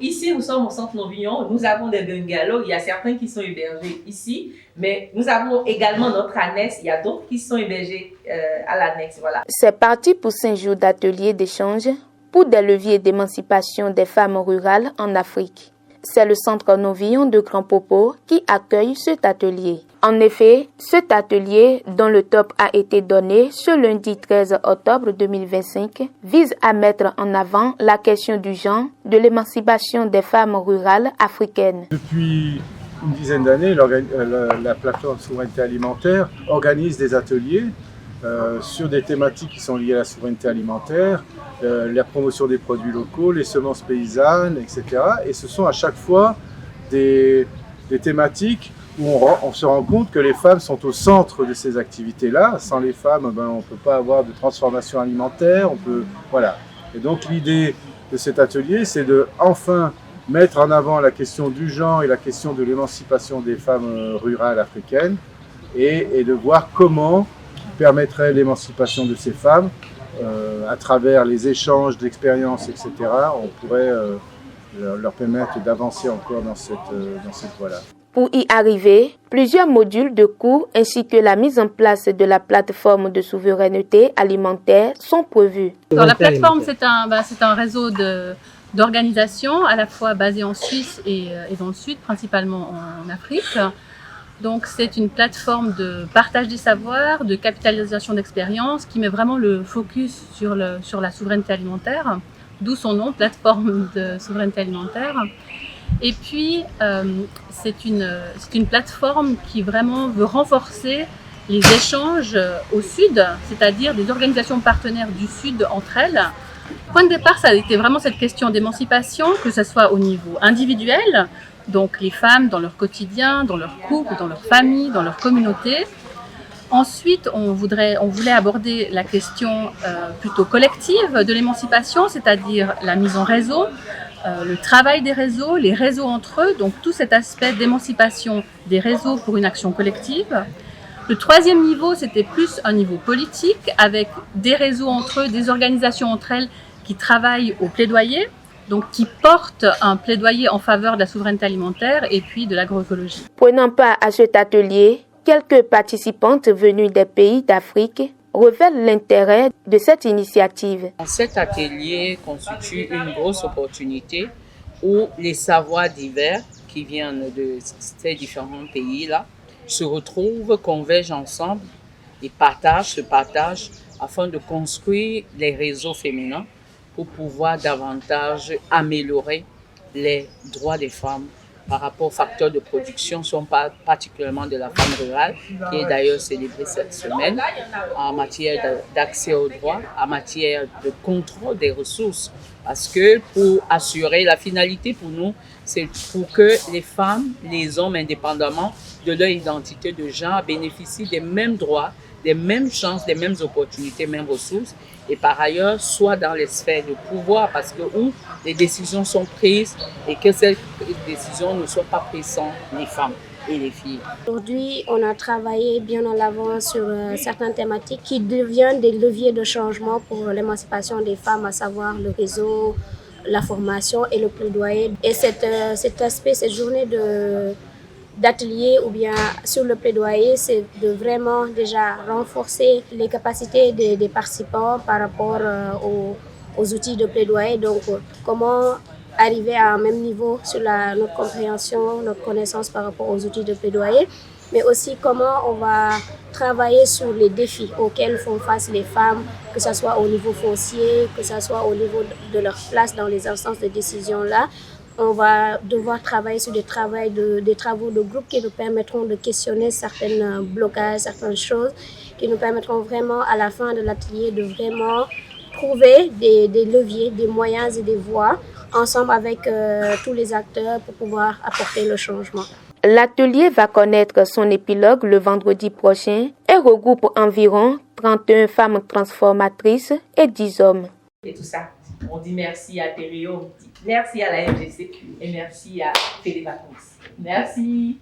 Ici, nous sommes au centre Novillon, nous avons des bungalows, il y a certains qui sont hébergés ici, mais nous avons également notre annexe, il y a d'autres qui sont hébergés à l'annexe, voilà. C'est parti pour 5 jours d'ateliers d'échange pour des leviers d'émancipation des femmes rurales en Afrique. C'est le centre Novillon de Grand Popo qui accueille cet atelier. En effet, cet atelier, dont le top a été donné ce lundi 13 octobre 2025, vise à mettre en avant la question du genre, de l'émancipation des femmes rurales africaines. Depuis une dizaine d'années, la plateforme Souveraineté Alimentaire organise des ateliers sur des thématiques qui sont liées à la souveraineté alimentaire, la promotion des produits locaux, les semences paysannes, etc. Et ce sont à chaque fois des thématiques où on se rend compte que les femmes sont au centre de ces activités-là. Sans les femmes, on ne peut pas avoir de transformation alimentaire. Voilà. Et donc l'idée de cet atelier, c'est de enfin mettre en avant la question du genre et la question de l'émancipation des femmes rurales africaines et de voir comment permettrait l'émancipation de ces femmes à travers les échanges d'expériences, etc. On pourrait leur permettre d'avancer encore dans cette voie-là. Pour y arriver, plusieurs modules de cours ainsi que la mise en place de la plateforme de souveraineté alimentaire sont prévus. Alors, la plateforme, c'est un réseau d'organisations à la fois basé en Suisse et dans le Sud, principalement en Afrique. Donc c'est une plateforme de partage des savoirs, de capitalisation d'expérience qui met vraiment le focus sur la souveraineté alimentaire, d'où son nom, plateforme de souveraineté alimentaire. Et puis c'est une plateforme qui vraiment veut renforcer les échanges au Sud, c'est-à-dire des organisations partenaires du Sud entre elles. Point de départ, ça a été vraiment cette question d'émancipation, que ce soit au niveau individuel, donc les femmes dans leur quotidien, dans leur couple, dans leur famille, dans leur communauté. Ensuite, on voulait aborder la question plutôt collective de l'émancipation, c'est-à-dire la mise en réseau, le travail des réseaux, les réseaux entre eux, donc tout cet aspect d'émancipation des réseaux pour une action collective. Le troisième niveau, c'était plus un niveau politique, avec des réseaux entre eux, des organisations entre elles qui travaillent au plaidoyer, donc qui portent un plaidoyer en faveur de la souveraineté alimentaire et puis de l'agroécologie. Prenant part à cet atelier, quelques participantes venues des pays d'Afrique révèlent l'intérêt de cette initiative. Cet atelier constitue une grosse opportunité où les savoirs divers qui viennent de ces différents pays-là se retrouvent, convergent ensemble et se partagent afin de construire les réseaux féminins pour pouvoir davantage améliorer les droits des femmes par rapport aux facteurs de production, sont particulièrement de la femme rurale, qui est d'ailleurs célébrée cette semaine, en matière d'accès aux droits, en matière de contrôle des ressources. Parce que pour assurer la finalité pour nous, c'est pour que les femmes, les hommes, indépendamment de leur identité de genre, bénéficient des mêmes droits, des mêmes chances, des mêmes opportunités, mêmes ressources, et par ailleurs, soit dans les sphères de pouvoir, parce que où les décisions sont prises et que ces décisions ne soient pas prises sans les femmes et les filles. Aujourd'hui, on a travaillé bien en avant sur certaines thématiques qui deviennent des leviers de changement pour l'émancipation des femmes, à savoir le réseau, la formation et le plaidoyer. Et cet aspect, cette journée d'atelier ou bien sur le plaidoyer, c'est de vraiment déjà renforcer les capacités des participants par rapport aux outils de plaidoyer. Donc, comment arriver à un même niveau sur notre compréhension, notre connaissance par rapport aux outils de plaidoyer, mais aussi comment on va travailler sur les défis auxquels font face les femmes, que ce soit au niveau foncier, que ce soit au niveau de leur place dans les instances de décision-là. On va devoir travailler sur des travaux de groupe qui nous permettront de questionner certains blocages, certaines choses, qui nous permettront vraiment à la fin de l'atelier de vraiment trouver des leviers, des moyens et des voies ensemble avec tous les acteurs pour pouvoir apporter le changement. L'atelier va connaître son épilogue le vendredi prochain et regroupe environ 31 femmes transformatrices et 10 hommes. Et tout ça, on dit merci à Théréo, merci à la MGC et merci à Fédévacances. Merci.